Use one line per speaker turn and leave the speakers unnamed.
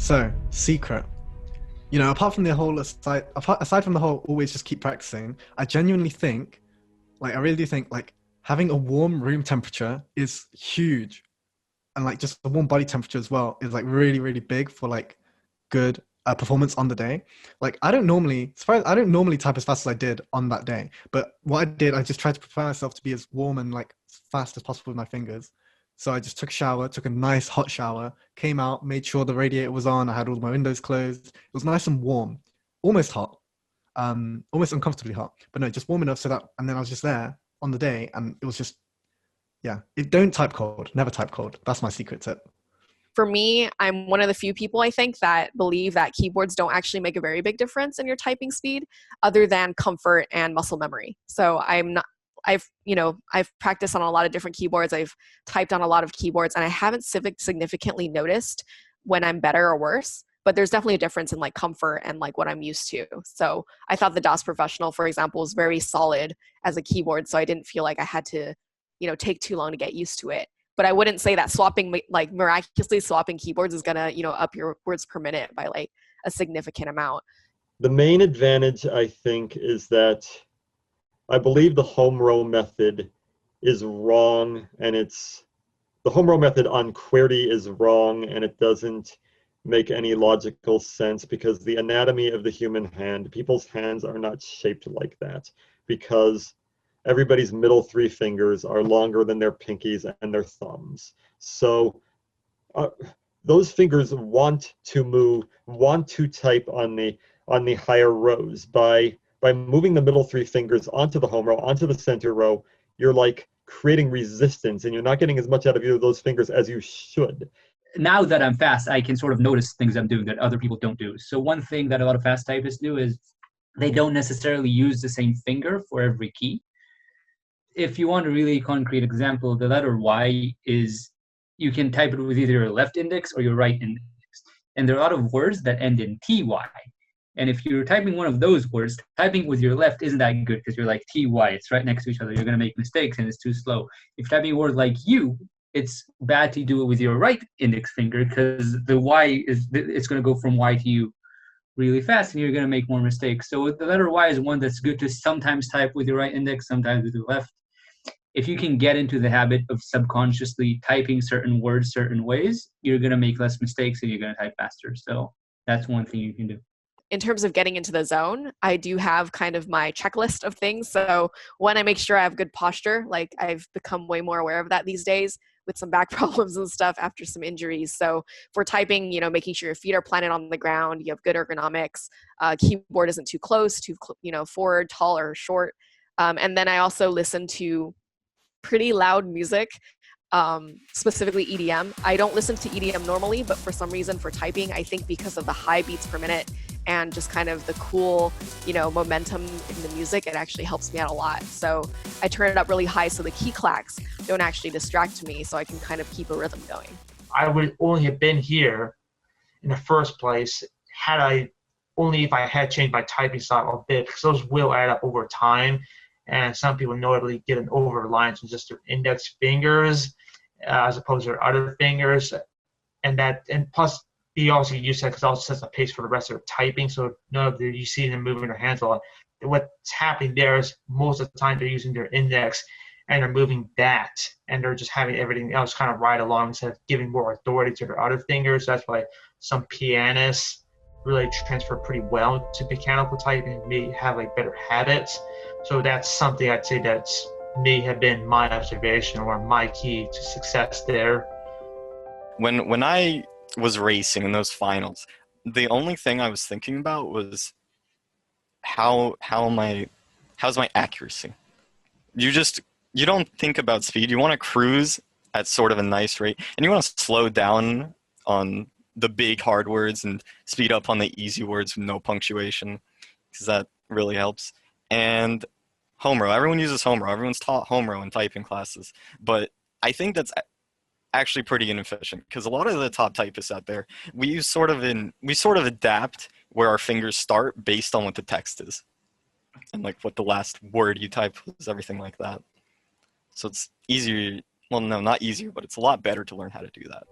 So, secret. You know, apart from the whole aside from the whole always just keep practicing, I genuinely think, like, I really do think, like, having a warm room temperature is huge, and like just a warm body temperature as well is like really, really big for like good performance on the day. Like, I don't normally type as fast as I did on that day, but what I did, I just tried to prepare myself to be as warm and like fast as possible with my fingers. So I just took a shower, took a nice hot shower, came out, made sure the radiator was on. I had all my windows closed. It was nice and warm, almost hot, almost uncomfortably hot, but no, just warm enough so that. And then I was just there on the day, and it was just, yeah. Don't type cold. Never type cold. That's my secret tip.
For me, I'm one of the few people I think that believe that keyboards don't actually make a very big difference in your typing speed other than comfort and muscle memory. So I've practiced on a lot of different keyboards. I've typed on a lot of keyboards and I haven't significantly noticed when I'm better or worse, but there's definitely a difference in like comfort and like what I'm used to. So I thought the DOS Professional, for example, was very solid as a keyboard. So I didn't feel like I had to, take too long to get used to it. But I wouldn't say that like miraculously swapping keyboards is gonna, up your words per minute by like a significant amount.
The main advantage, I think, is that I believe the home row method is wrong, and the home row method on QWERTY is wrong, and it doesn't make any logical sense because the anatomy of the human hand, people's hands are not shaped like that because everybody's middle three fingers are longer than their pinkies and their thumbs. So those fingers want to move, want to type on the higher rows. By moving the middle three fingers onto the home row, onto the center row, you're like creating resistance and you're not getting as much out of either of those fingers as you should.
Now that I'm fast, I can sort of notice things I'm doing that other people don't do. So one thing that a lot of fast typists do is they don't necessarily use the same finger for every key. If you want a really concrete example, the letter Y is, you can type it with either your left index or your right index. And there are a lot of words that end in TY. And if you're typing one of those words, typing with your left isn't that good because you're like TY, it's right next to each other. You're going to make mistakes and it's too slow. If you're typing a word like U, it's bad to do it with your right index finger because the Y it's going to go from Y to U really fast and you're going to make more mistakes. So the letter Y is one that's good to sometimes type with your right index, sometimes with your left. If you can get into the habit of subconsciously typing certain words certain ways, you're going to make less mistakes and you're going to type faster. So that's one thing you can do.
In terms of getting into the zone, I do have kind of my checklist of things. So one, I make sure I have good posture. Like I've become way more aware of that these days with some back problems and stuff after some injuries. So for typing, making sure your feet are planted on the ground, you have good ergonomics, keyboard isn't too close, forward, tall or short. And then I also listen to pretty loud music, specifically EDM. I don't listen to EDM normally, but for some reason for typing, I think because of the high beats per minute and just kind of the cool, momentum in the music, it actually helps me out a lot. So I turn it up really high so the key clacks don't actually distract me so I can kind of keep a rhythm going.
I would only have been here in the first place if I had changed my typing style a bit, because those will add up over time. And some people notably get an over-reliance on just their index fingers as opposed to their other fingers. And plus, you also use that because it also sets the pace for the rest of their typing. So you see them moving their hands a lot. What's happening there is most of the time they're using their index and they're moving that. And they're just having everything else kind of ride along instead of giving more authority to their other fingers. That's why some pianists really transfer pretty well to mechanical typing and may have like better habits. So that's something I'd say that's may have been my observation or my key to success there.
When I was racing in those finals, the only thing I was thinking about was how's my accuracy? You don't think about speed. You want to cruise at sort of a nice rate, and you want to slow down on the big hard words and speed up on the easy words with no punctuation, because that really helps. And home row, everyone uses home row. Everyone's taught home row in typing classes, but I think that's actually pretty inefficient because a lot of the top typists out there, we sort of adapt where our fingers start based on what the text is and like what the last word you type is, everything like that. So it's easier. Well, no, not easier, but it's a lot better to learn how to do that.